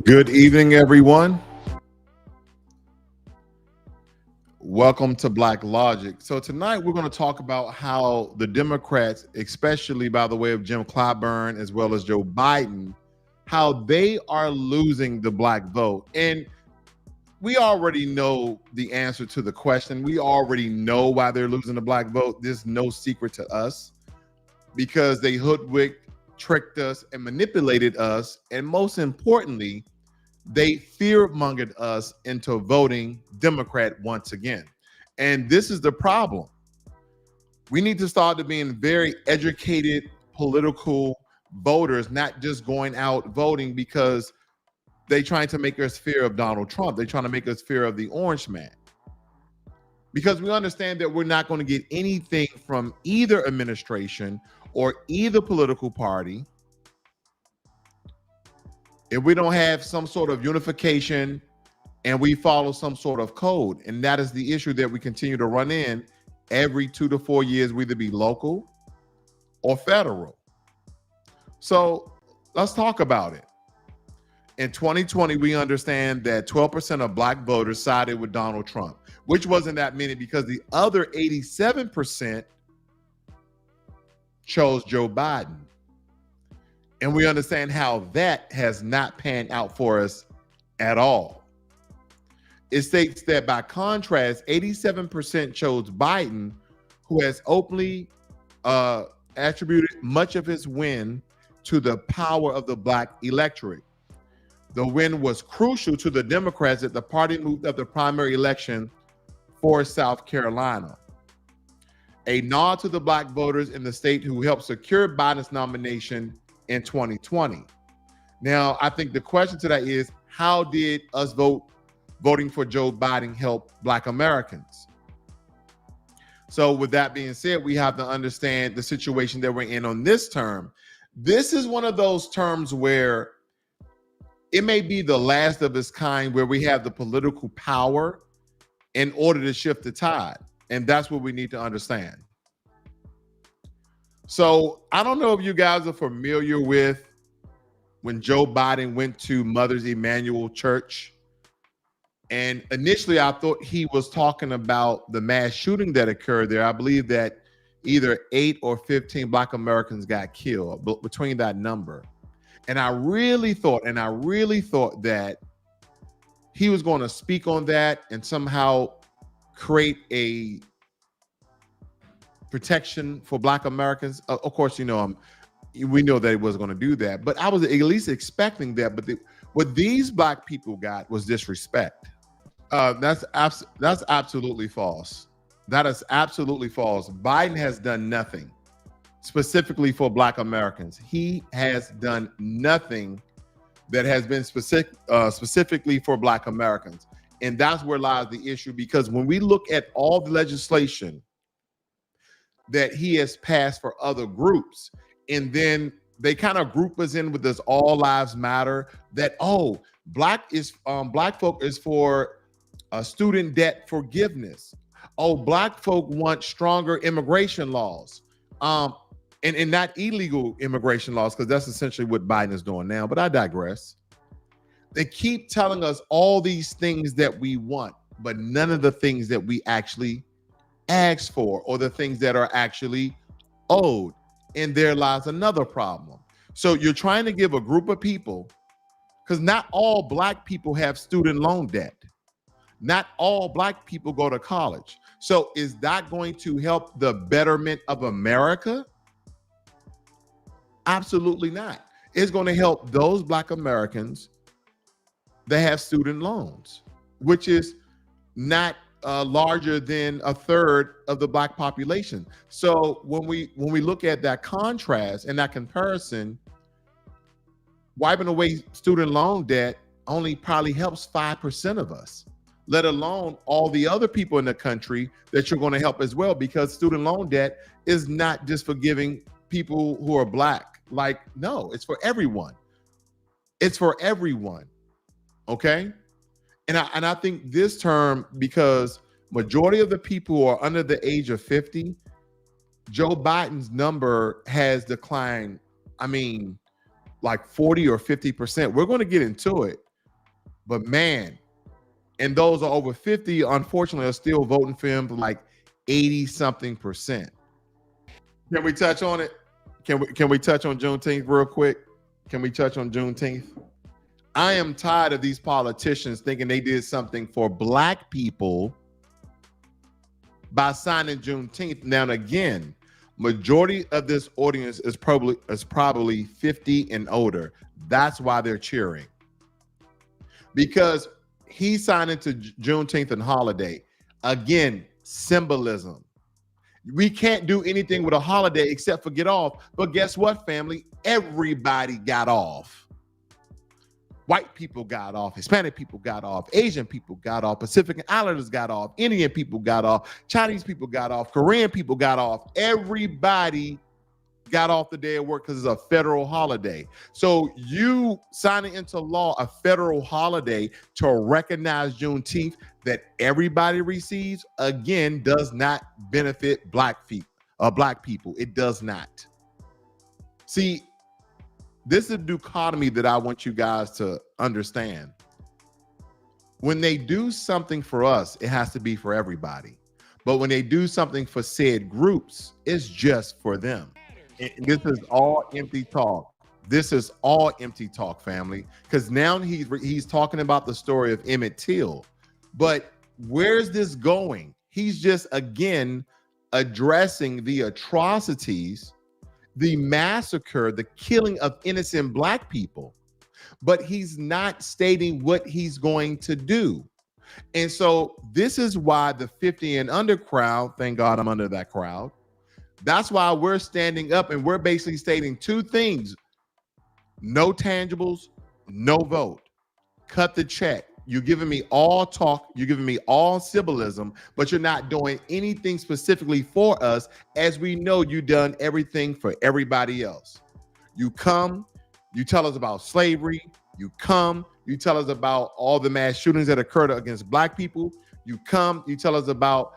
Good evening, everyone. Welcome to Blacklogic. So tonight we're going to talk about how the Democrats, especially by the way of Jim Clyburn as well as Joe Biden, how they are losing the black vote. And we already know the answer to the question. We already know why they're losing the black vote. There's no secret to us because they hoodwinked, tricked us, and manipulated us. And most importantly, they fear-mongered us into voting Democrat once again. And this is the problem. We need to start to being very educated political voters, not just going out voting because they trying to make us fear of Donald Trump. They're trying to make us fear of the orange man. Because we understand that we're not going to get anything from either administration or either political party if we don't have some sort of unification and we follow some sort of code. And that is the issue that we continue to run in every 2 to 4 years, we either be local or federal. So let's talk about it. In 2020, we understand that 12% of black voters sided with Donald Trump, which wasn't that many because the other 87% chose Joe Biden. And we understand how that has not panned out for us at all. It states that by contrast, 87% chose Biden, who has openly attributed much of his win to the power of the black electorate. The win was crucial to the Democrats that the party moved up the primary election for South Carolina. A nod to the black voters in the state who helped secure Biden's nomination in 2020. Now, I think the question to that is, how did us voting for Joe Biden help black Americans? So with that being said, we have to understand the situation that we're in on this term. This is one of those terms where it may be the last of its kind where we have the political power in order to shift the tide. And that's what we need to understand. So I don't know if you guys are familiar with when Joe Biden went to Mother's Emanuel Church. And initially I thought he was talking about the mass shooting that occurred there. I believe that either 8 or 15 black Americans got killed, but between that number. And I really thought that he was going to speak on that and somehow create a protection for black Americans. Of course, we know that he wasn't going to do that, but I was at least expecting that. But what these black people got was disrespect. That's absolutely false. That is absolutely false. Biden has done nothing specifically for black Americans. He has done nothing that has been specifically for black Americans. And that's where lies the issue, because when we look at all the legislation that he has passed for other groups, and then they kind of group us in with this all lives matter, that, oh, black folk is for student debt forgiveness. Oh, black folk want stronger immigration laws. And not illegal immigration laws, because that's essentially what Biden is doing now. But I digress. They keep telling us all these things that we want, but none of the things that we actually asked for or the things that are actually owed. And there lies another problem. So you're trying to give a group of people, because not all black people have student loan debt. Not all black people go to college. So is that going to help the betterment of America? Absolutely not. It's going to help those black Americans that have student loans, which is not larger than a third of the black population. So when we look at that contrast and that comparison, wiping away student loan debt only probably helps 5% of us, let alone all the other people in the country that you're going to help as well, because student loan debt is not just for giving people who are black. Like, no, it's for everyone. It's for everyone. Okay. And I think this term, because majority of the people who are under the age of 50, Joe Biden's number has declined. I mean, like 40 or 50%. We're going to get into it. But man, and those are over 50, unfortunately, are still voting for him for like 80 something percent. Can we touch on it? Can we touch on Juneteenth real quick? Can we touch on Juneteenth? I am tired of these politicians thinking they did something for black people by signing Juneteenth. Now, again, majority of this audience is probably 50 and older. That's why they're cheering. Because he signed into Juneteenth and holiday. Again, symbolism. We can't do anything with a holiday except for get off. But guess what, family? Everybody got off. White people got off, Hispanic people got off, Asian people got off, Pacific Islanders got off, Indian people got off, Chinese people got off, Korean people got off. Everybody got off the day of work because it's a federal holiday. So you signing into law a federal holiday to recognize Juneteenth that everybody receives, again, does not benefit black people. It does not. See, this is a dichotomy that I want you guys to understand. When they do something for us, it has to be for everybody. But when they do something for said groups, it's just for them. And this is all empty talk. This is all empty talk, family. Because now he's talking about the story of Emmett Till. But where's this going? He's just, again, addressing the atrocities, the massacre, the killing of innocent black people. But he's not stating what he's going to do. And so this is why the 50 and under crowd, thank God I'm under that crowd. That's why we're standing up and we're basically stating two things. No tangibles, no vote. Cut the check. You're giving me all talk. You're giving me all symbolism, but you're not doing anything specifically for us, as we know you've done everything for everybody else. You come, you tell us about slavery. You come, you tell us about all the mass shootings that occurred against black people. You come, you tell us about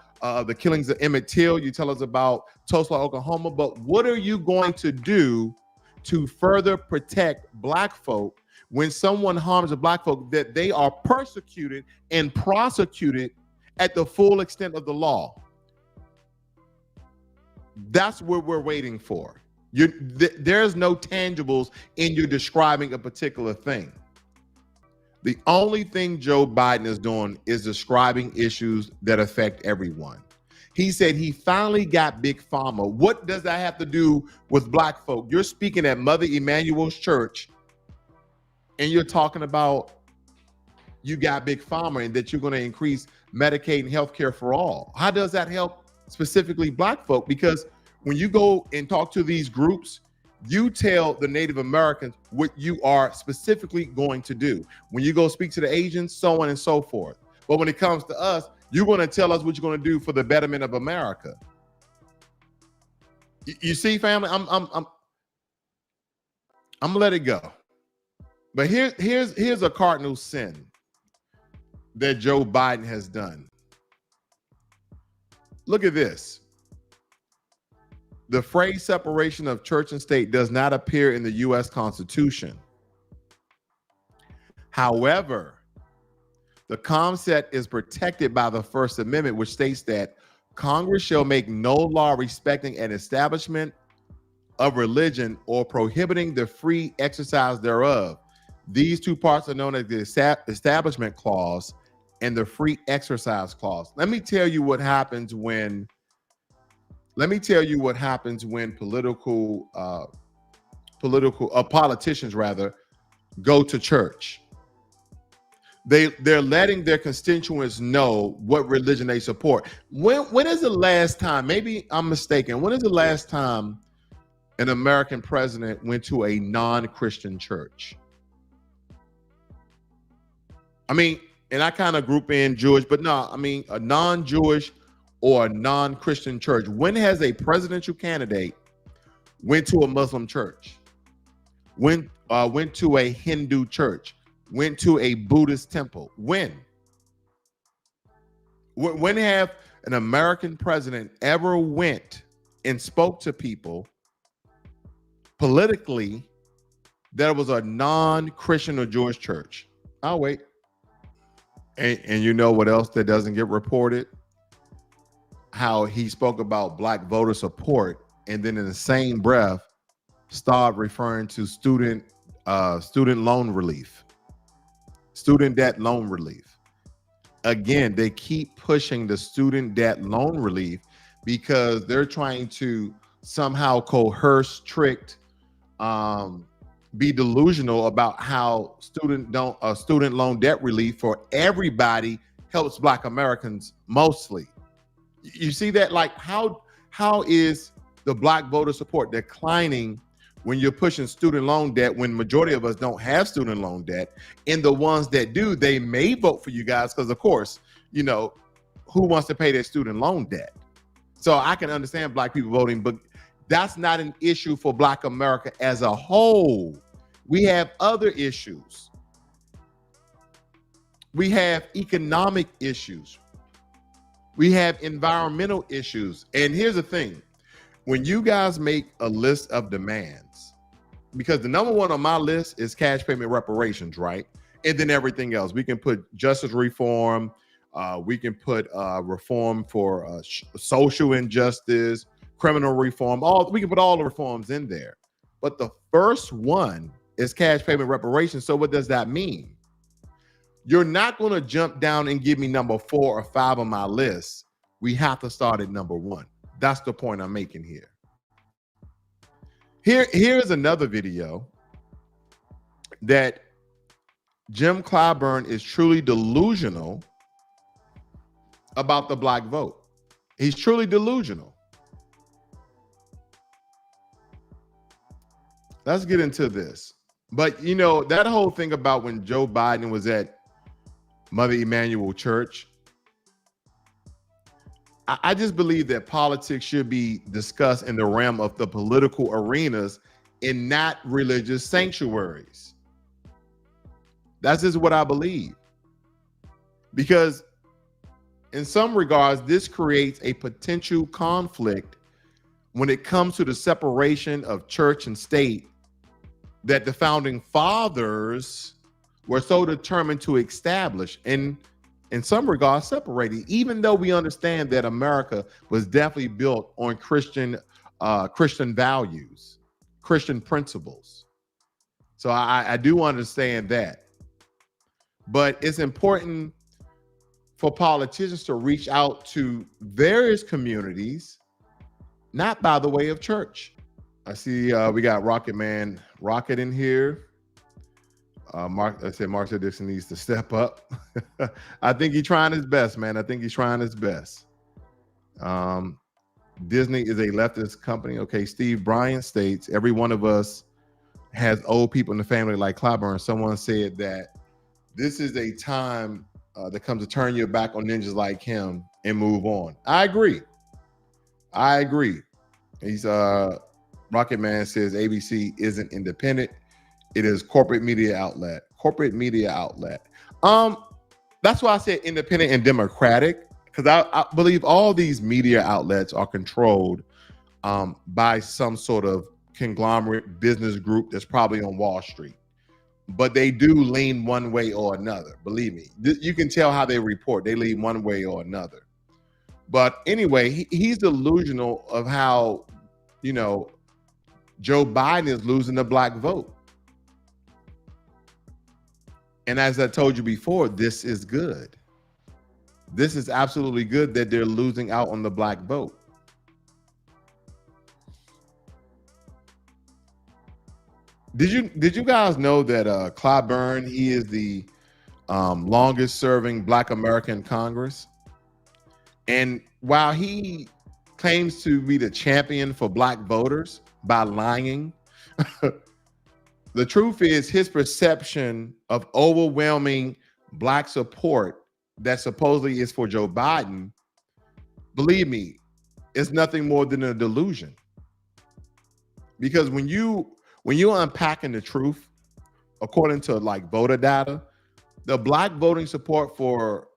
the killings of Emmett Till. You tell us about Tulsa, Oklahoma. But what are you going to do to further protect black folk when someone harms a black folk, that they are persecuted and prosecuted at the full extent of the law? That's what we're waiting for. There's no tangibles in you describing a particular thing. The only thing Joe Biden is doing is describing issues that affect everyone. He said he finally got Big Pharma. What does that have to do with black folk? You're speaking at Mother Emanuel's church and you're talking about you got Big Pharma and that you're going to increase Medicaid and healthcare for all. How does that help specifically black folk? Because when you go and talk to these groups, you tell the Native Americans what you are specifically going to do. When you go speak to the Asians, so on and so forth. But when it comes to us, you're going to tell us what you're going to do for the betterment of America. You see, family, I'm gonna let it go. But here's a cardinal sin that Joe Biden has done. Look at this. The phrase separation of church and state does not appear in the U.S. Constitution. However, the concept is protected by the First Amendment, which states that Congress shall make no law respecting an establishment of religion or prohibiting the free exercise thereof. These two parts are known as the Establishment Clause and the Free Exercise Clause. Let me tell you what happens when politicians rather go to church. They're letting their constituents know what religion they support. When is the last time, maybe I'm mistaken, when is the last time an American president went to a non-Christian church? I mean, and I kind of group in Jewish, but no, I mean a non-Jewish or a non-Christian church. When has a presidential candidate went to a Muslim church, went to a Hindu church, went to a Buddhist temple? When have an American president ever went and spoke to people politically that was a non-Christian or Jewish church? I'll wait. And you know what else that doesn't get reported? How he spoke about black voter support, and then in the same breath start referring to student loan relief, student debt loan relief. Again, they keep pushing the student debt loan relief because they're trying to somehow coerce, tricked, um, be delusional about how student loan debt relief for everybody helps Black Americans mostly. You see that? Like how is the Black voter support declining when you're pushing student loan debt, when majority of us don't have student loan debt, and the ones that do, they may vote for you guys because, of course, you know, who wants to pay their student loan debt? So I can understand Black people voting, but that's not an issue for Black America as a whole. We have other issues. We have economic issues. We have environmental issues. And here's the thing. When you guys make a list of demands, because the number one on my list is cash payment reparations, right? And then everything else. We can put justice reform. We can put reform for social injustice, criminal reform. We can put all the reforms in there. But the first one is cash payment reparations. So what does that mean? You're not going to jump down and give me number 4 or 5 on my list. We have to start at number 1. That's the point I'm making here. Here's another video that Jim Clyburn is truly delusional about the Black vote. He's truly delusional. Let's get into this. But you know, that whole thing about when Joe Biden was at Mother Emanuel Church, I just believe that politics should be discussed in the realm of the political arenas and not religious sanctuaries. That's just what I believe. Because in some regards, this creates a potential conflict when it comes to the separation of church and state that the founding fathers were so determined to establish, and in some regards separating, even though we understand that America was definitely built on Christian values, Christian principles. So I do understand that. But it's important for politicians to reach out to various communities, not by the way of church. I see we got Rocket in here. Mark said Dixon needs to step up. I think he's trying his best, man. I think he's trying his best. Disney is a leftist company. Okay, Steve Bryan states, every one of us has old people in the family like Claburn. Someone said that this is a time that comes to turn your back on ninjas like him and move on. I agree. He's Rocket Man says ABC isn't independent. It is corporate media outlet. That's why I said independent and democratic, because I believe all these media outlets are controlled by some sort of conglomerate business group that's probably on Wall Street. But they do lean one way or another. Believe me, you can tell how they report. They lean one way or another. But anyway, he's delusional of how, you know, Joe Biden is losing the Black vote. And as I told you before, this is good. This is absolutely good that they're losing out on the Black vote. Did you guys know that Claburn, he is the longest serving Black American Congress? And while he claims to be the champion for Black voters by lying, the truth is his perception of overwhelming Black support that supposedly is for Joe Biden, believe me, it's nothing more than a delusion. Because when you're unpacking the truth, according to like voter data, the Black voting support for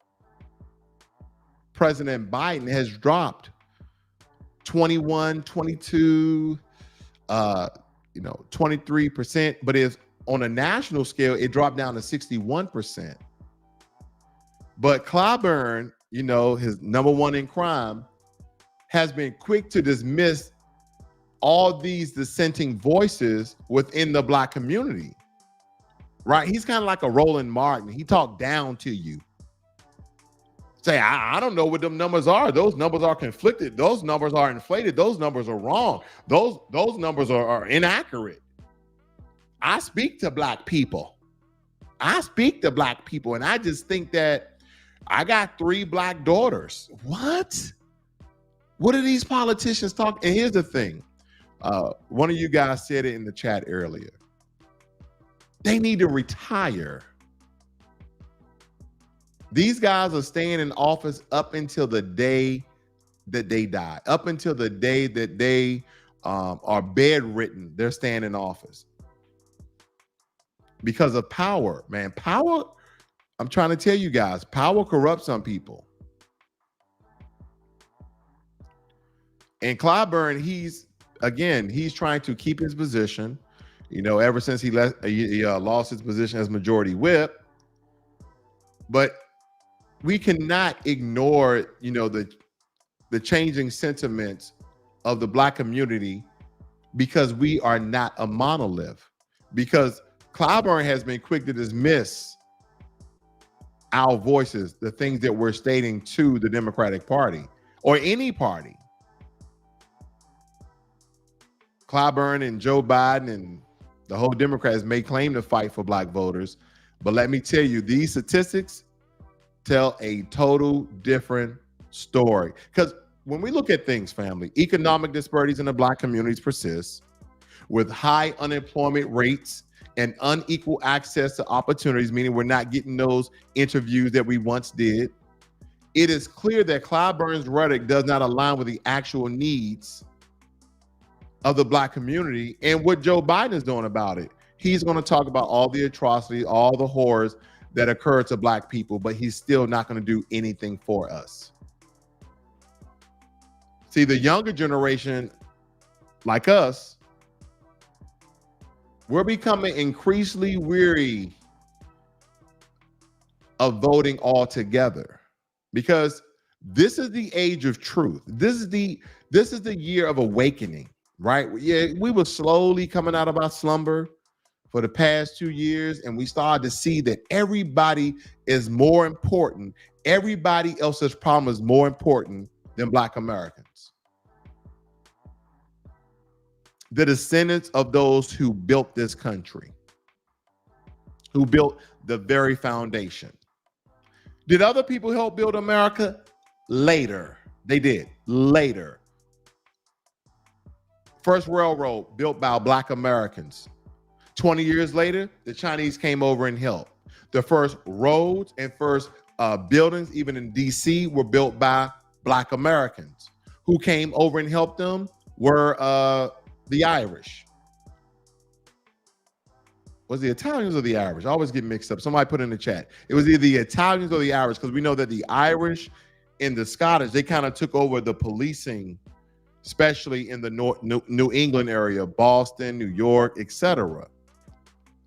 President Biden has dropped 21, 22, 23%, but is on a national scale, it dropped down to 61%. But Claburn, you know, his number one in crime, has been quick to dismiss all these dissenting voices within the Black community, right? He's kind of like a Roland Martin. He talked down to you. Say, I don't know what them numbers are. Those numbers are conflicted. Those numbers are inflated. Those numbers are wrong. Those numbers are inaccurate. I speak to Black people. I speak to Black people, and I just think that I got 3 Black daughters. What? What are these politicians talking? And here's the thing. One of you guys said it in the chat earlier. They need to retire. These guys are staying in office up until the day that they die, up until the day that they are bedridden. They're staying in office because of power, man. Power, I'm trying to tell you guys, power corrupts some people. And Clyburn, he's trying to keep his position. You know, ever since he lost his position as majority whip. But we cannot ignore, you know, the changing sentiments of the Black community because we are not a monolith. Because Claburn has been quick to dismiss our voices, the things that we're stating to the Democratic Party or any party. Claburn and Joe Biden and the whole Democrats may claim to fight for Black voters, but let me tell you, these statistics tell a total different story. Because when we look at things, family, economic disparities in the Black communities persist with high unemployment rates and unequal access to opportunities, meaning we're not getting those interviews that we once did. It is clear that Clyburn's rhetoric does not align with the actual needs of the Black community and what Joe Biden is doing about it. He's going to talk about all the atrocities, all the horrors that occur to Black people, but he's still not going to do anything for us. See, the younger generation, like us, we're becoming increasingly weary of voting altogether because this is the age of truth. This is the year of awakening, right? Yeah, we were slowly coming out of our slumber for the past 2 years, and we started to see that everybody is more important. Everybody else's problem is more important than Black Americans. The descendants of those who built this country, who built the very foundation. Did other people help build America? Later. They did. Later. First railroad built by Black Americans. 20 years later, the Chinese came over and helped. The first roads and first buildings, even in DC, were built by Black Americans. Who came over and helped them were the Irish. Was the Italians or the Irish? I always get mixed up. Somebody put in the chat. It was either the Italians or the Irish, because we know that the Irish and the Scottish, they kind of took over the policing, especially in the New England area, Boston, New York, etc.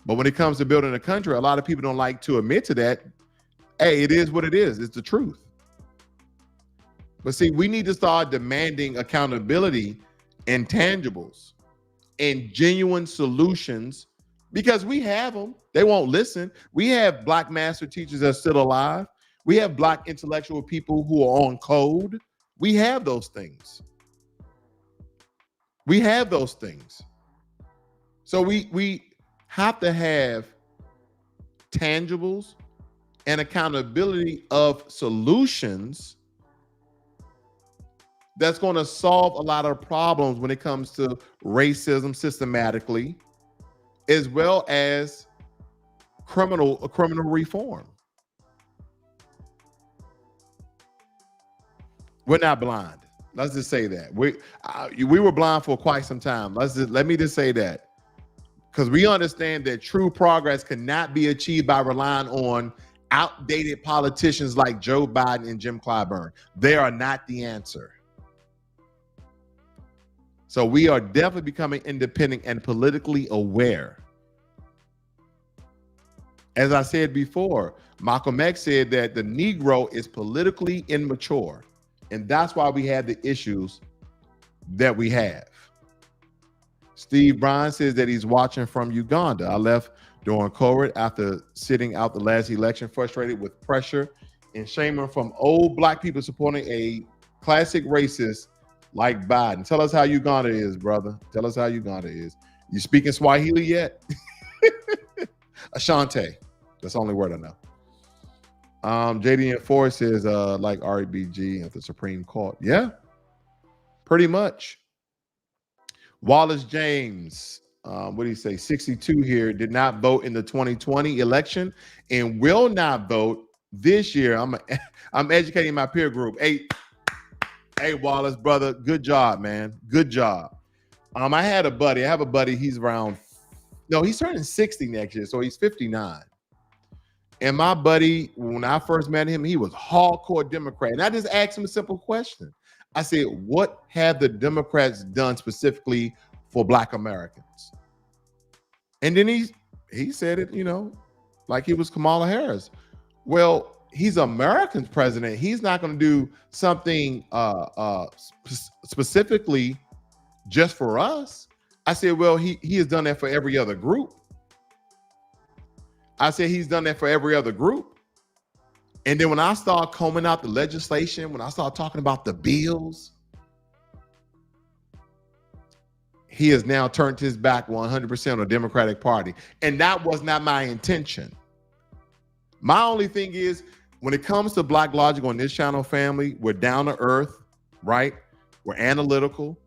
But when it comes to building a country, a lot of people don't like to admit to that. Hey, it is what it is. It's the truth. But see, we need to start demanding accountability and tangibles and genuine solutions, because we have them. They won't listen. We have Black master teachers that are still alive. We have Black intellectual people who are on code. We have those things. We have those things. So we have to have tangibles and accountability of solutions that's going to solve a lot of problems when it comes to racism systematically, as well as criminal reform. We're not blind. Let's just say that. We were blind for quite some time. Let me just say that. Because we understand that true progress cannot be achieved by relying on outdated politicians like Joe Biden and Jim Clyburn. They are not the answer. So we are definitely becoming independent and politically aware. As I said before, Malcolm X said that the Negro is politically immature, and that's why we have the issues that we have. Steve Bryan says that he's watching from Uganda. I left during COVID after sitting out the last election, frustrated with pressure and shaming from old black people supporting a classic racist like Biden. Tell us how Uganda is, brother. Tell us how Uganda is. You speaking Swahili yet? Ashanti. That's the only word I know. JD and Forrest says like RBG at the Supreme Court. Yeah, pretty much. Wallace James, what do you say? 62 here, did not vote in the 2020 election and will not vote this year. I'm educating my peer group. Hey, Wallace, brother, good job, man. Good job. I have a buddy, he's he's turning 60 next year, so he's 59. And my buddy, when I first met him, he was hardcore Democrat. And I just asked him a simple question. I said, what have the Democrats done specifically for Black Americans? And then he said it, like he was Kamala Harris. Well, he's America's president. He's not going to do something specifically just for us. I said, well, he has done that for every other group. I said he's done that for every other group. And then when I start combing out the legislation, when I start talking about the bills, he has now turned his back 100% on the Democratic Party. And that was not my intention. My only thing is, when it comes to Blacklogic on this channel, family, we're down to earth, right? We're analytical.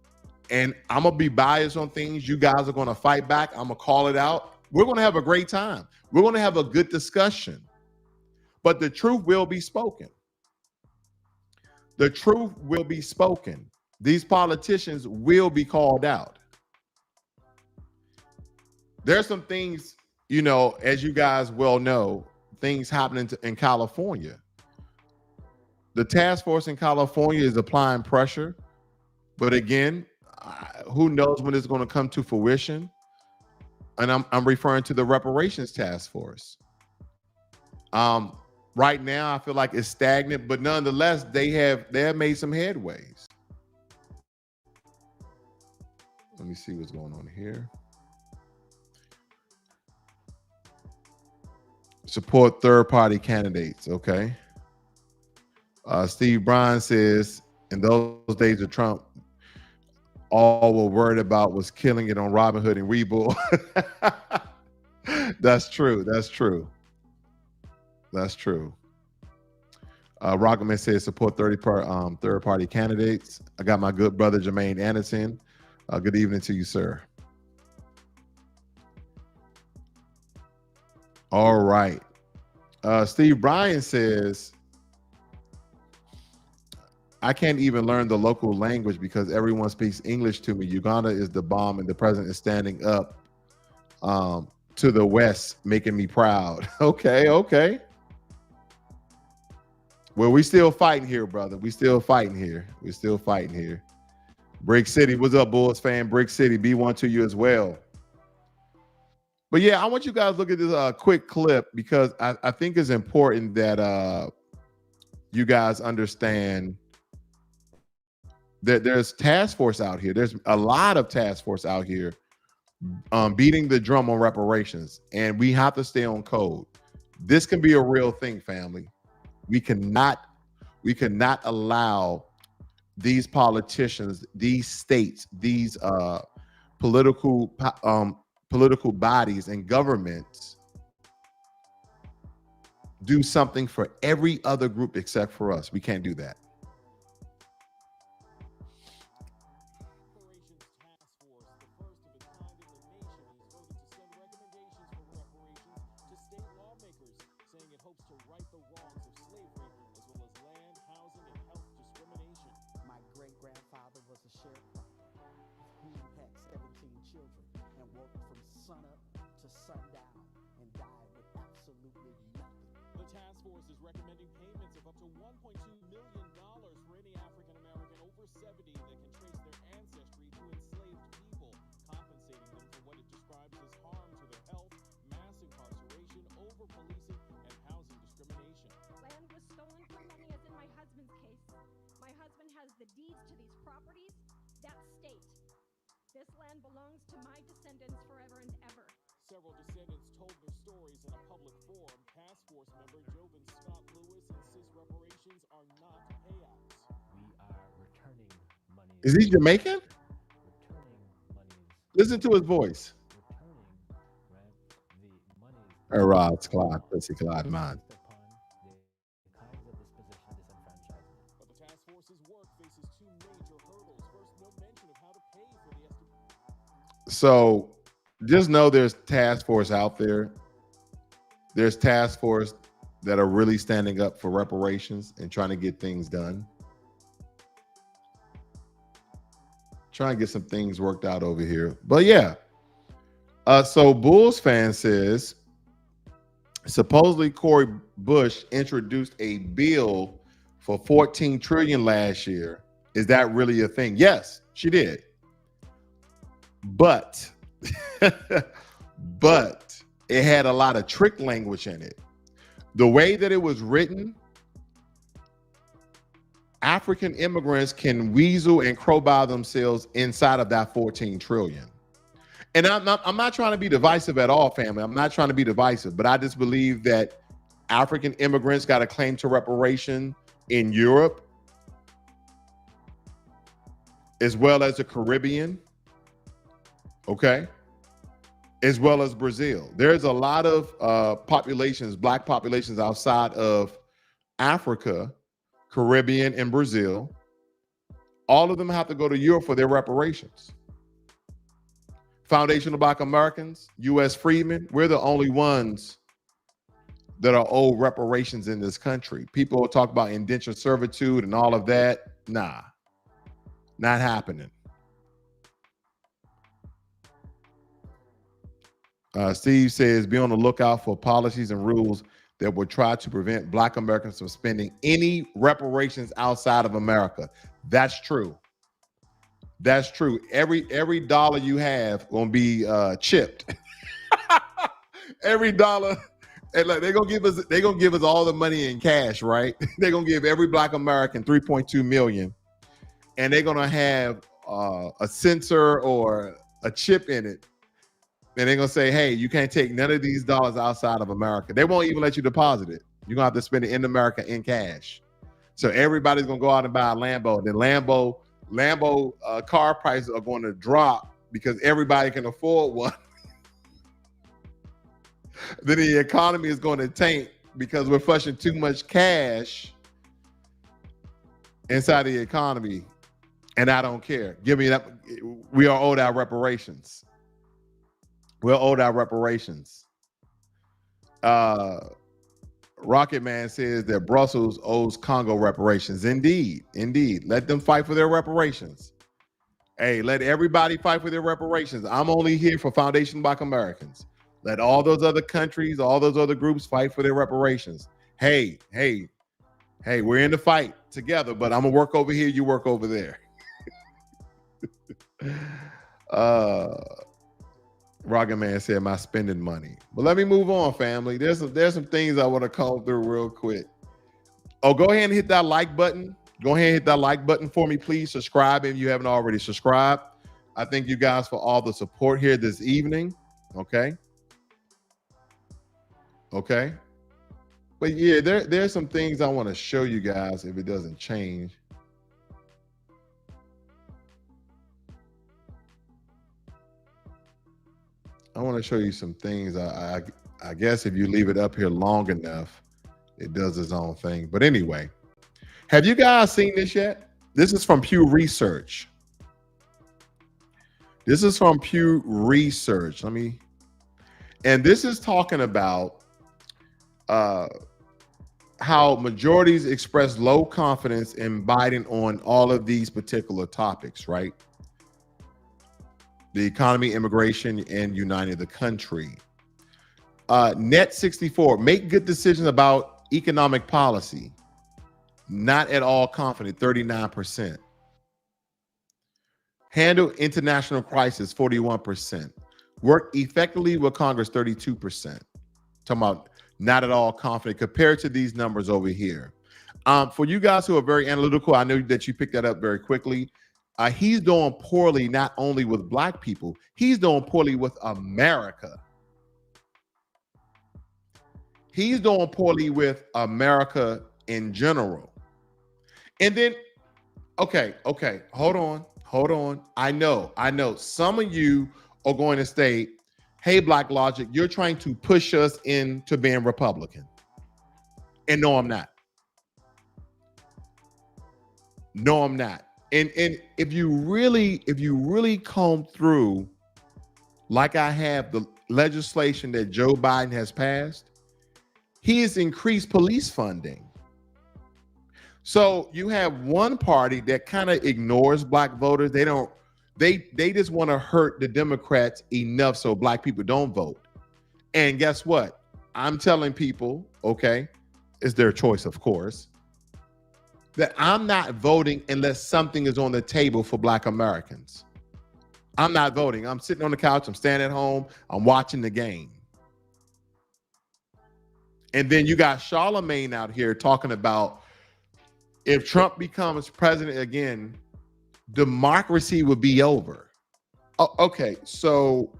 And I'm going to be biased on things. You guys are going to fight back. I'm going to call it out. We're going to have a great time. We're going to have a good discussion. But the truth will be spoken. The truth will be spoken. These politicians will be called out. There's some things, as you guys well know, things happening in California. The task force in California is applying pressure. But again, who knows when it's going to come to fruition? And I'm referring to the Reparations task force. Right now, I feel like it's stagnant, but nonetheless, they have made some headways. Let me see what's going on here. Support third-party candidates. Okay. Steve Bryan says, in those days of Trump, all we're worried about was killing it on Robinhood and Webull. That's true. That's true. That's true. Rockman says support third-party candidates. I got my good brother Jermaine Anderson. Good evening to you, sir. All right. Steve Bryan says, I can't even learn the local language because everyone speaks English to me. Uganda is the bomb and the president is standing up to the West, making me proud. Okay. Well, we still fighting here, brother. We still fighting here. Brick City, what's up, Bulls fan? Brick City, B1 to you as well. But yeah, I want you guys to look at this quick clip because I think it's important that you guys understand that there's task force out here. There's a lot of task force out here beating the drum on reparations, and we have to stay on code. This can be a real thing, family. We cannot allow these politicians, these states, these political bodies and governments do something for every other group except for us. We can't do that. This land belongs to my descendants forever and ever. Several descendants told their stories in a public forum. Task Force member Jovan Scott Lewis insists reparations are not payouts. We are returning money. Is he Jamaican? Returning monies. Listen to his voice. Returning, right? The monies. It's Clyde. Let's see, Clyde mine. Upon the kinds of disposition disenfranchisement. But the task force's work faces two major hurdles. First, no mention of how to pay for the So just know there's task force out there. There's task force that are really standing up for reparations and trying to get things done. Trying to get some things worked out over here. But yeah. So Bulls fan says, supposedly Cory Bush introduced a bill for 14 trillion last year. Is that really a thing? Yes, she did. But but it had a lot of trick language in it. The way that it was written, African immigrants can weasel and crowbar themselves inside of that 14 trillion. And I'm not trying to be divisive at all, family. I'm not trying to be divisive, but I just believe that African immigrants got a claim to reparation in Europe, as well as the Caribbean, okay, as well as Brazil. There's a lot of populations, black populations outside of Africa, Caribbean, and Brazil. All of them have to go to Europe for their reparations. Foundational Black Americans, U.S. freedmen, we're the only ones that are owed reparations in this country. People talk about indentured servitude and all of that. Nah, not happening. Steve says, be on the lookout for policies and rules that would try to prevent Black Americans from spending any reparations outside of America. That's true. That's true. Every dollar you have gonna be chipped. Every dollar, and like, they're gonna give us all the money in cash, right? They're gonna give every Black American 3.2 million, and they're gonna have a sensor or a chip in it. And they're gonna say, hey, you can't take none of these dollars outside of America. They won't even let you deposit it. You're gonna have to spend it in America in cash. So everybody's gonna go out and buy a Lambo. Then Lambo car prices are going to drop because everybody can afford one. Then the economy is going to tank because we're flushing too much cash inside the economy. And I don't care. Give me that. We are owed our reparations. We're owed our reparations. Rocket Man says that Brussels owes Congo reparations. Indeed. Let them fight for their reparations. Hey, let everybody fight for their reparations. I'm only here for Foundation Black Americans. Let all those other countries, all those other groups fight for their reparations. Hey, we're in the fight together, but I'm gonna work over here, you work over there. Rocket Man said my spending money. But let me move on, family. There's some things I want to call through real quick. Oh, go ahead and hit that like button. Go ahead and hit that like button for me, please. Subscribe if you haven't already subscribed. I thank you guys for all the support here this evening. Okay. But yeah, there's some things I want to show you guys if it doesn't change. I want to show you some things. I guess if you leave it up here long enough, it does its own thing. But anyway, have you guys seen this yet? This is from Pew Research. And this is talking about how majorities express low confidence in Biden on all of these particular topics, right? The economy, immigration, and uniting the country. Net 64, make good decisions about economic policy. Not at all confident, 39%. Handle international crisis, 41%. Work effectively with Congress, 32%. Talking about not at all confident compared to these numbers over here. For you guys who are very analytical, I know that you picked that up very quickly. He's doing poorly not only with black people, he's doing poorly with America. He's doing poorly with America in general. And then, okay, hold on. I know. Some of you are going to say, hey, Blacklogic, you're trying to push us into being Republican. And no, I'm not. No, I'm not. And if you really comb through, like I have, the legislation that Joe Biden has passed, he has increased police funding. So you have one party that kind of ignores black voters. They just want to hurt the Democrats enough so black people don't vote. And guess what? I'm telling people, okay, it's their choice, of course, that I'm not voting unless something is on the table for black Americans. I'm not voting. I'm sitting on the couch, I'm staying at home, I'm watching the game. And then you got Charlemagne out here talking about if Trump becomes president again, democracy would be over. Oh, okay, so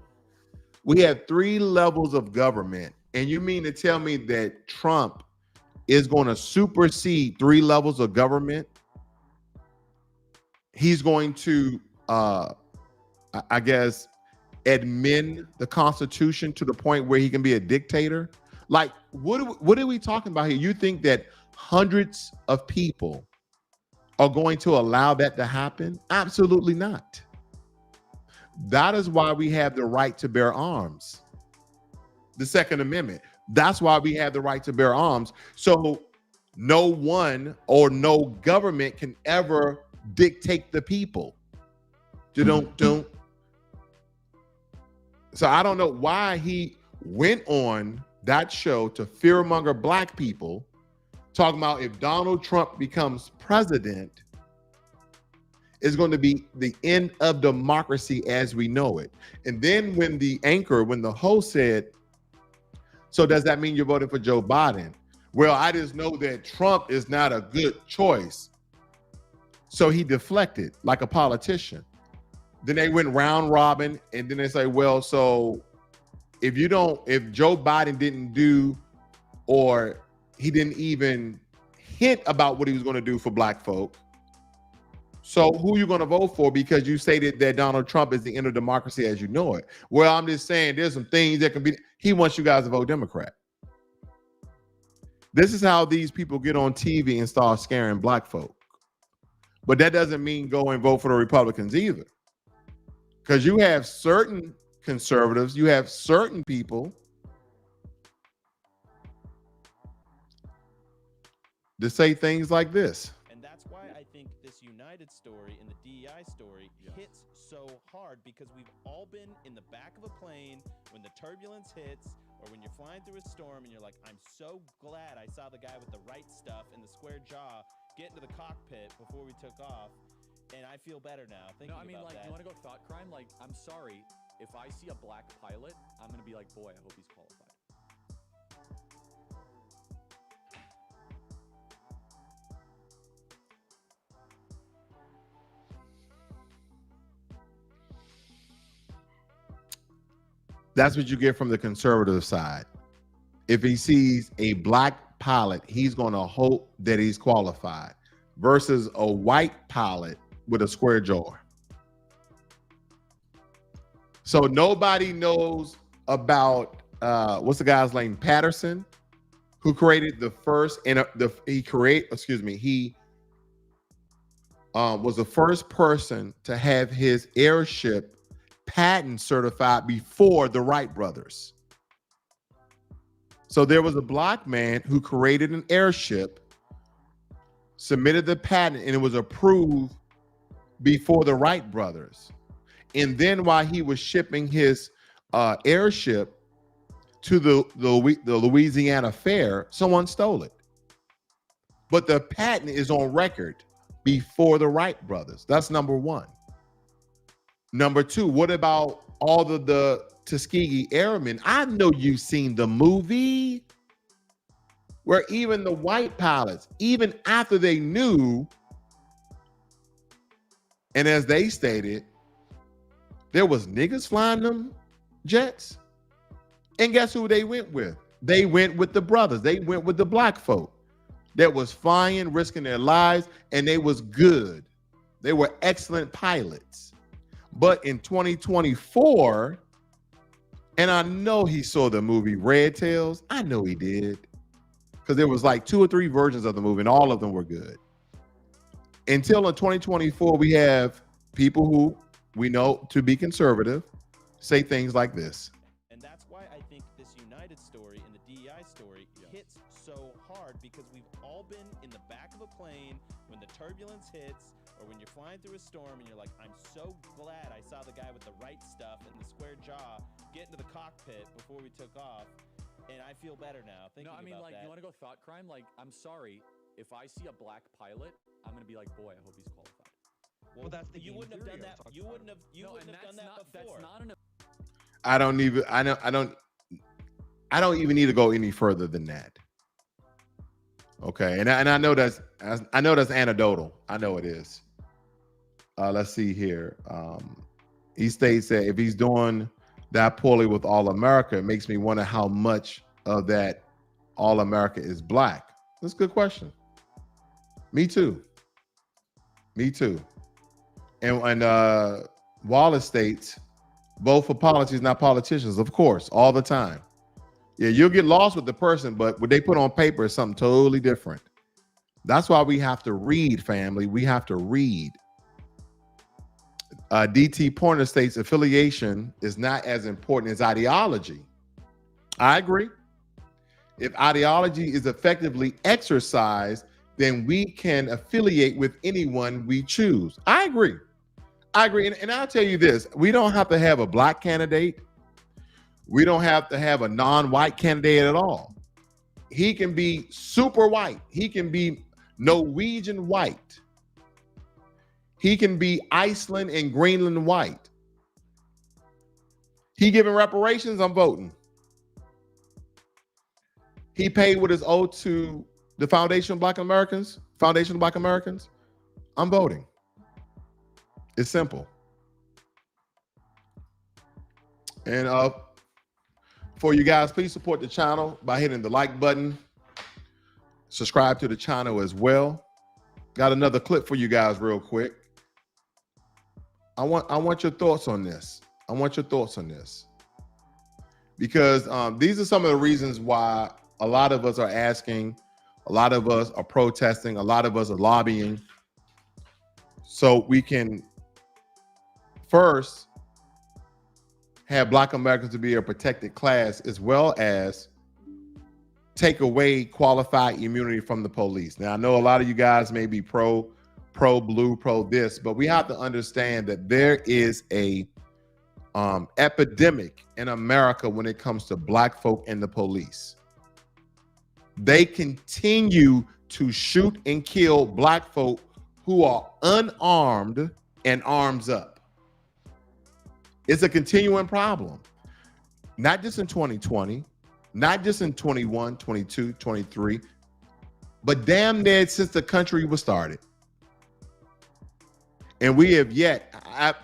we have 3 levels of government, and you mean to tell me that Trump is going to supersede 3 levels of government? He's going to, I guess, admin the Constitution to the point where he can be a dictator? Like, what are we talking about here? You think that hundreds of people are going to allow that to happen? Absolutely not. That is why we have the right to bear arms. The Second Amendment. That's why we have the right to bear arms. So no one or no government can ever dictate the people. Don't. So I don't know why he went on that show to fear-monger black people, talking about if Donald Trump becomes president, it's going to be the end of democracy as we know it. And then when the host said, so does that mean you're voting for Joe Biden? Well, I just know that Trump is not a good choice. So he deflected like a politician. Then they went round robin, and then they say, well, so if Joe Biden didn't do, or he didn't even hint about what he was going to do for black folk, so who are you going to vote for because you stated that Donald Trump is the end of democracy as you know it? Well, I'm just saying there's some things that can be, he wants you guys to vote Democrat. This is how these people get on TV and start scaring black folk. But that doesn't mean go and vote for the Republicans either. Because you have certain conservatives, you have certain people to say things like this. And that's why I think this United story and the DEI story hits so hard, because we've all been in the back of a plane when the turbulence hits, or when you're flying through a storm and you're like, I'm so glad I saw the guy with the right stuff and the square jaw get into the cockpit before we took off, and I feel better now thinking about that. No, I mean, like, you want to go thought crime? Like, I'm sorry, if I see a black pilot, I'm going to be like, boy, I hope he's qualified. That's what you get from the conservative side. If he sees a black pilot, he's going to hope that he's qualified, versus a white pilot with a square jaw. So nobody knows about what's the guy's name, Patterson, who created the first, and he was the first person to have his airship patent certified before the Wright brothers. So there was a black man who created an airship, submitted the patent, and it was approved before the Wright brothers. And then while he was shipping his airship to the Louisiana Fair, someone stole it. But the patent is on record before the Wright brothers. That's number one. Number two, what about all of the Tuskegee Airmen? I know you've seen the movie where even the white pilots, even after they knew And as they stated, there was niggas flying them jets. And guess who they went with? They went with the brothers. They went with the black folk that was flying, risking their lives, and they was good. They were excellent pilots. But in 2024, and I know he saw the movie Red Tails. I know he did. Because there was like 2 or 3 versions of the movie, and all of them were good. Until in 2024, we have people who we know to be conservative say things like this. And that's why I think this United story and the DEI story hits so hard, because we've all been in the back of a plane when the turbulence hits, or when you're flying through a storm and you're like, I'm so glad I saw the guy with the right stuff and the square jaw get into the cockpit before we took off, and I feel better now thinking No, I mean, about like, that. you want to go thought crime? Like, I'm sorry, if I see a black pilot, I'm gonna be like, boy, I hope he's qualified. Well, that's the you game wouldn't have theory done I that. was You talking wouldn't have. You No, wouldn't and have done that before. I don't even need to go any further than that. Okay, and I know that's anecdotal. I know it is. Let's see here. He states that if he's doing that poorly with All America, it makes me wonder how much of that All America is black. That's a good question. Me too. And Wallace states, vote for politics, not politicians. Of course, all the time. Yeah, you'll get lost with the person, but what they put on paper is something totally different. That's why we have to read, family. We have to read. DT Pointer states affiliation is not as important as ideology. I agree. If ideology is effectively exercised, then we can affiliate with anyone we choose. I agree. And I'll tell you this, we don't have to have a black candidate. We don't have to have a non-white candidate at all. He can be super white. He can be Norwegian white. He can be Iceland and Greenland white. He giving reparations, I'm voting. He paid what is owed to the Foundation of Black Americans, I'm voting. It's simple. And for you guys, please support the channel by hitting the like button. Subscribe to the channel as well. Got another clip for you guys real quick. I want your thoughts on this. Because these are some of the reasons why a lot of us are asking, a lot of us are protesting, a lot of us are lobbying, so we can first have Black Americans to be a protected class, as well as take away qualified immunity from the police. Now, I know a lot of you guys may be pro blue, pro this, but we have to understand that there is a epidemic in America when it comes to black folk and the police. They continue to shoot and kill black folk who are unarmed and arms up. It's a continuing problem, not just in 2020, not just in 21, 22, 23, but damn near since the country was started. And we have yet,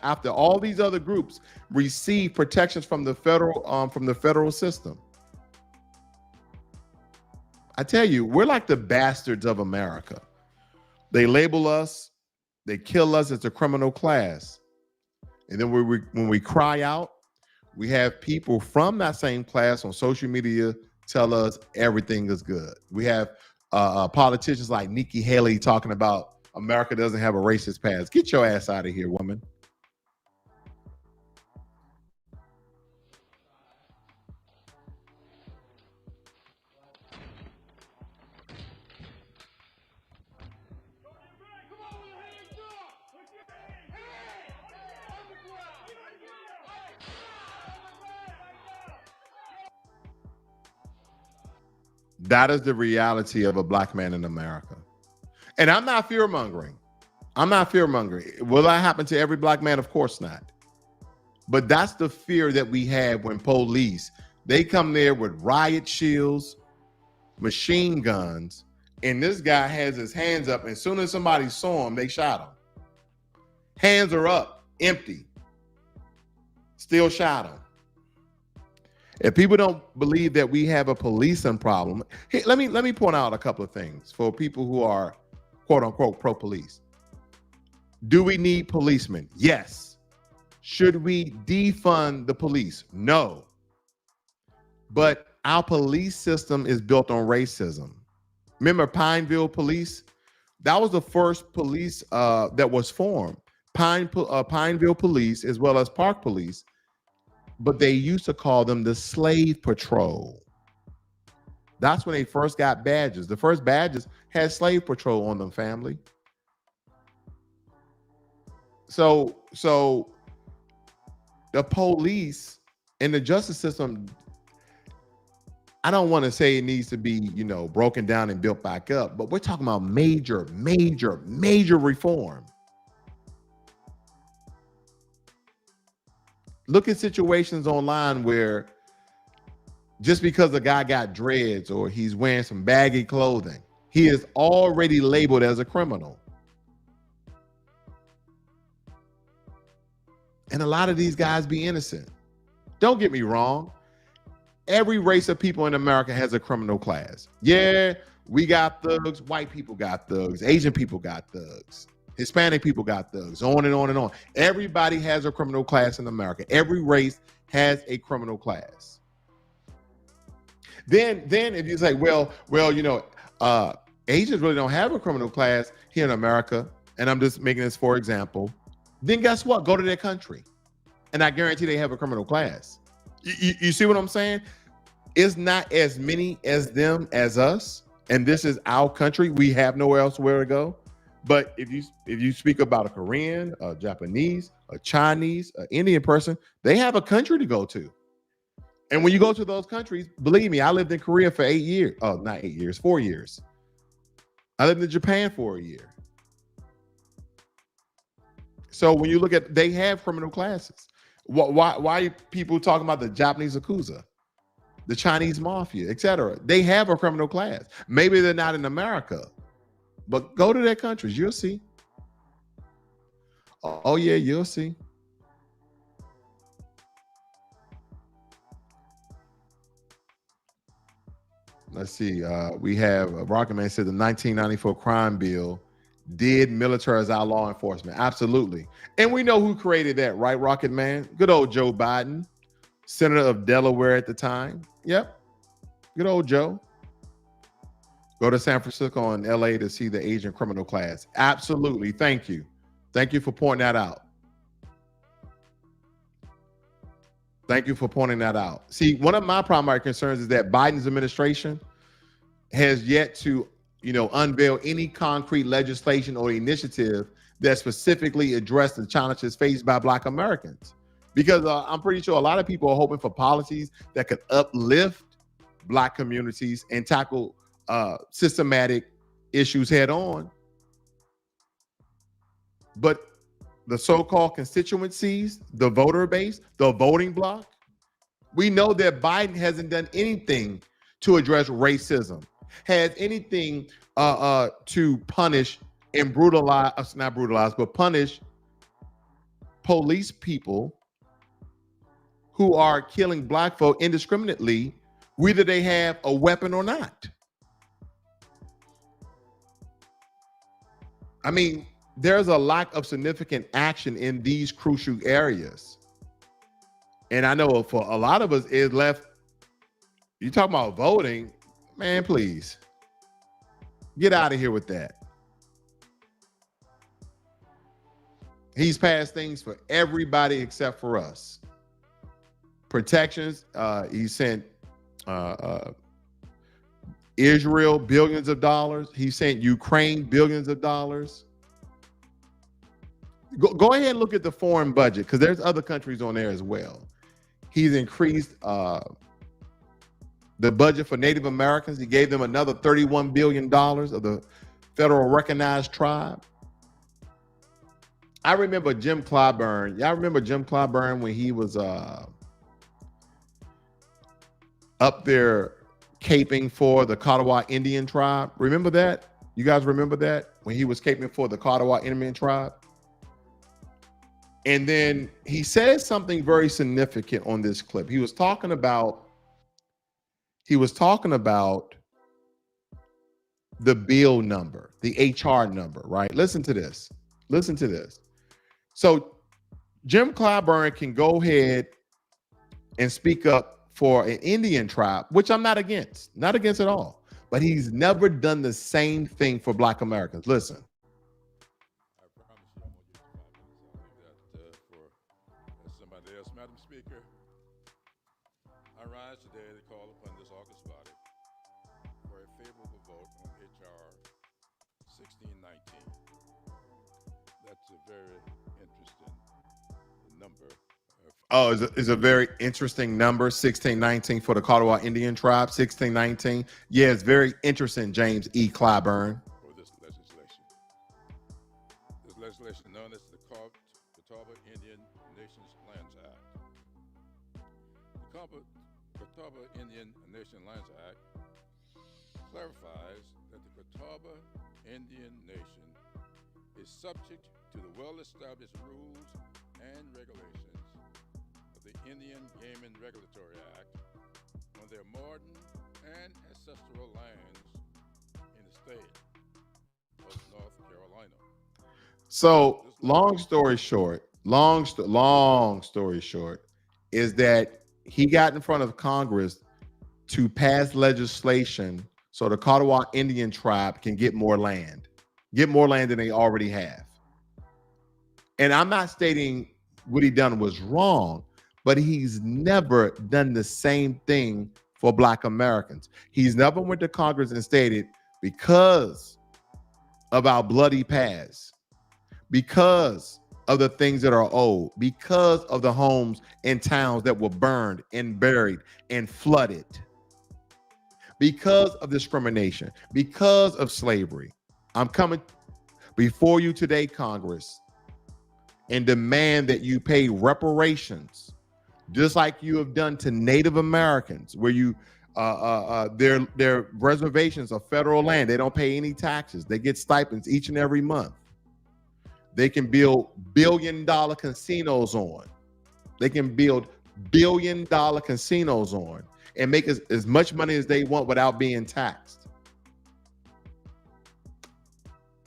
after all these other groups, receive protections from the federal system. I tell you, we're like the bastards of America. They label us, they kill us as a criminal class. And then when we cry out, we have people from that same class on social media tell us everything is good. We have politicians like Nikki Haley talking about America doesn't have a racist past. Get your ass out of here, woman. That is the reality of a black man in America. And I'm not fear-mongering. Will that happen to every black man? Of course not. But that's the fear that we have when police, they come there with riot shields, machine guns, and this guy has his hands up, and as soon as somebody saw him, they shot him. Hands are up, empty. Still shot him. If people don't believe that we have a policing problem, hey, let me point out a couple of things for people who are quote unquote pro-police. Do we need policemen? Yes. Should we defund the police? No. But our police system is built on racism. Remember Pineville Police? That was the first police that was formed. Pineville Police as well as Park Police, but they used to call them the Slave Patrol. That's when they first got badges. The first badges had Slave Patrol on them, family. So the police and the justice system, I don't want to say it needs to be, broken down and built back up, but we're talking about major reform. Look at situations online where just because a guy got dreads or he's wearing some baggy clothing, he is already labeled as a criminal. And a lot of these guys be innocent. Don't get me wrong. Every race of people in America has a criminal class. Yeah, we got thugs. White people got thugs. Asian people got thugs. Hispanic people got thugs. On and on and on. Everybody has a criminal class in America. Every race has a criminal class. Then if you say, well, Asians really don't have a criminal class here in America, and I'm just making this for example, then guess what? Go to their country, and I guarantee they have a criminal class. You see what I'm saying? It's not as many as them as us, and this is our country. We have nowhere else where to go. But if you speak about a Korean, a Japanese, a Chinese, an Indian person, they have a country to go to. And when you go to those countries, believe me, I lived in Korea for 8 years. Oh, not 8 years, 4 years. I lived in Japan for a year. So when you look at, they have criminal classes. Why are people talking about the Japanese Yakuza, the Chinese mafia, etc.? They have a criminal class. Maybe they're not in America, but go to their countries, you'll see. Oh yeah, you'll see. Let's see. We have Rocket Man said the 1994 crime bill did militarize our law enforcement. Absolutely. And we know who created that, right, Rocket Man? Good old Joe Biden, Senator of Delaware at the time. Yep. Good old Joe. Go to San Francisco and LA to see the Asian criminal class. Absolutely. Thank you. Thank you for pointing that out. Thank you for pointing that out. See, one of my primary concerns is that Biden's administration has yet to unveil any concrete legislation or initiative that specifically address the challenges faced by Black Americans. Because I'm pretty sure a lot of people are hoping for policies that could uplift Black communities and tackle systematic issues head on. But the so-called constituencies, the voter base, the voting bloc, we know that Biden hasn't done anything to address racism, has anything to punish and brutalize, not brutalize, but punish police people who are killing Black folk indiscriminately, whether they have a weapon or not. I mean, there's a lack of significant action in these crucial areas. And I know for a lot of us, it left, you talking about voting, man, please. Get out of here with that. He's passed things for everybody except for us. Protections, he sent Israel billions of dollars. He sent Ukraine billions of dollars. Go ahead and look at the foreign budget, because there's other countries on there as well. He's increased the budget for Native Americans. He gave them another $31 billion of the federal recognized tribe. I remember Jim Claburn. Y'all remember Jim Claburn when he was up there caping for the Catawba Indian tribe? Remember that? You guys remember that? When he was caping for the Catawba Indian tribe? And then he says something very significant on this clip. He was talking about the bill number, the HR number, right? Listen to this. Listen to this. So Jim Clyburn can go ahead and speak up for an Indian tribe, which I'm not against at all. But he's never done the same thing for Black Americans. Listen. I promise you, I'm gonna get 5 minutes. I'll leave that for somebody else. Madam Speaker, I rise today to call upon this august body for a favorable vote on HR 1619. That's a very interesting number. Oh, is a very interesting number, 1619 for the Ottawa Indian tribe, 1619. Yeah, it's very interesting, James E. Clyburn. For this legislation. This legislation known as the Catawba Indian Nations Lands Act. The Catawba Indian Nation Lands Act clarifies that the Catawba Indian Nation is subject to the well-established rules and regulations of the Indian Game and Regulatory Act on their modern and ancestral lands in the state of North Carolina. So, long story short, is that he got in front of Congress to pass legislation so the Ottawa Indian tribe can get more land than they already have. And I'm not stating what he done was wrong, but he's never done the same thing for Black Americans. He's never went to Congress and stated, because of our bloody past, because of the things that are old, because of the homes and towns that were burned and buried and flooded, because of discrimination, because of slavery, I'm coming before you today, Congress, and demand that you pay reparations, just like you have done to Native Americans, where you their reservations of federal land. They don't pay any taxes. They get stipends each and every month. They can build billion-dollar casinos on. They can build billion-dollar casinos on and make as much money as they want without being taxed.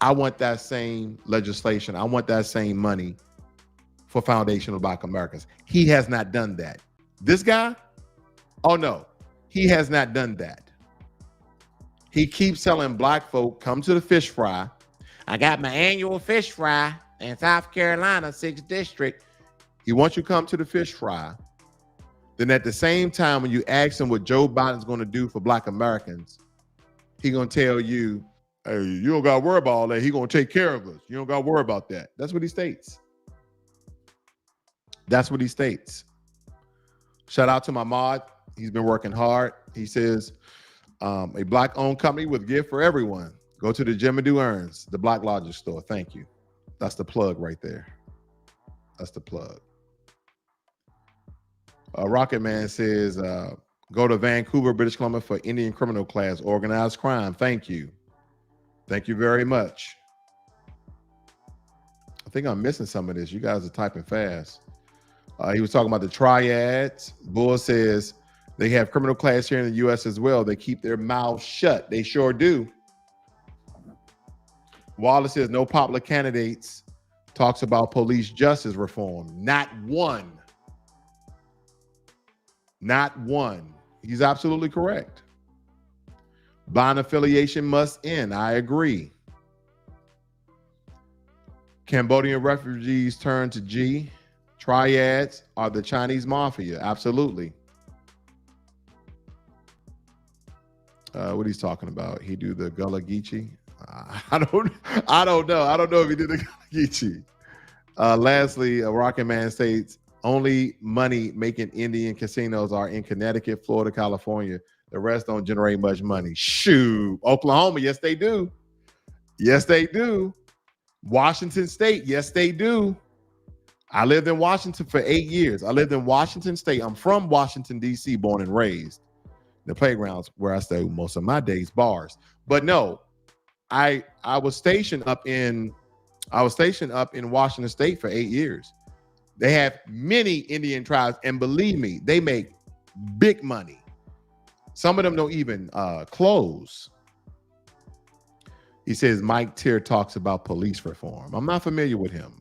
I want that same legislation. I want that same money for foundational Black Americans. He has not done that. This guy, oh no, he has not done that. He keeps telling Black folk, come to the fish fry. I got my annual fish fry in South Carolina, 6th District. He wants you to come to the fish fry. Then at the same time, when you ask him what Joe Biden's going to do for Black Americans, he's going to tell you, hey, you don't got to worry about all that. He's going to take care of us. You don't got to worry about that. That's what he states. That's what he states. Shout out to my mod. He's been working hard. He says, a Black-owned company with gift for everyone. Go to the Jim and Do Earns, the Blacklogic store. Thank you. That's the plug right there. That's the plug. Rocket Man says, go to Vancouver, British Columbia for Indian criminal class, organized crime. Thank you. Thank you very much. I think I'm missing some of this. You guys are typing fast. He was talking about the triads. Bull says they have criminal class here in the U.S. as well. They keep their mouths shut. They sure do. Wallace says no popular candidates talks about police justice reform. Not one. Not one. He's absolutely correct. Blind affiliation must end. I agree. Cambodian refugees turn to G. Triads are the Chinese mafia. Absolutely. What he's talking about? He do the Gullah Geechee? I don't know. I don't know if he did the Gullah Geechee. Lastly, Rocket Man states only money making Indian casinos are in Connecticut, Florida, California. The rest don't generate much money. Shoot. Oklahoma, yes, they do. Yes, they do. Washington State, yes, they do. I lived in Washington for 8 years. I lived in Washington State. I'm from Washington, D.C., born and raised. The playgrounds where I stayed most of my days, bars. But no, I was stationed up in Washington State for 8 years. They have many Indian tribes, and believe me, they make big money. Some of them don't even close. He says Mike Tier talks about police reform. I'm not familiar with him.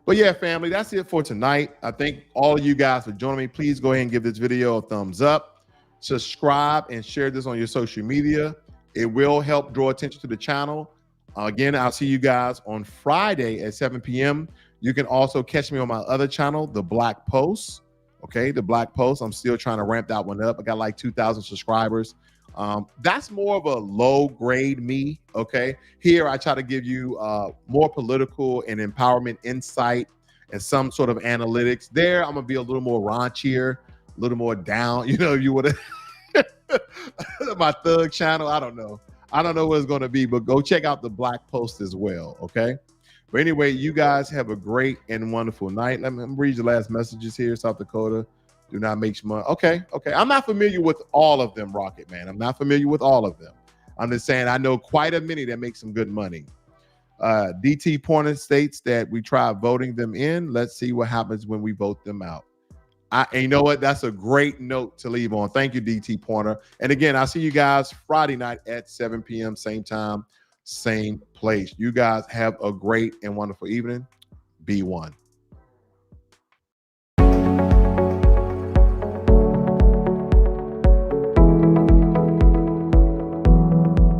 But yeah, family, that's it for tonight. I thank all of you guys for joining me. Please go ahead and give this video a thumbs up. Subscribe and share this on your social media. It will help draw attention to the channel. Again, I'll see you guys on Friday at 7 p.m. You can also catch me on my other channel, The Black Post. Okay, The Black Post. I'm still trying to ramp that one up. I got like 2,000 subscribers. That's more of a low grade me. Okay, here I try to give you more political and empowerment insight and some sort of analytics. There, I'm gonna be a little more raunchier, a little more down. You know, you would have my thug channel. I don't know what it's gonna be, but go check out The Black Post as well. Okay. But anyway, you guys have a great and wonderful night. Let me read the last messages here. South Dakota, do not make money. Okay. I'm not familiar with all of them, Rocket Man. I'm not familiar with all of them. I'm just saying I know quite a many that make some good money. DT Pointer states that we try voting them in. Let's see what happens when we vote them out. And you know what? That's a great note to leave on. Thank you, DT Pointer. And again, I'll see you guys Friday night at 7 p.m. Same time, same place. You guys have a great and wonderful evening. Be one.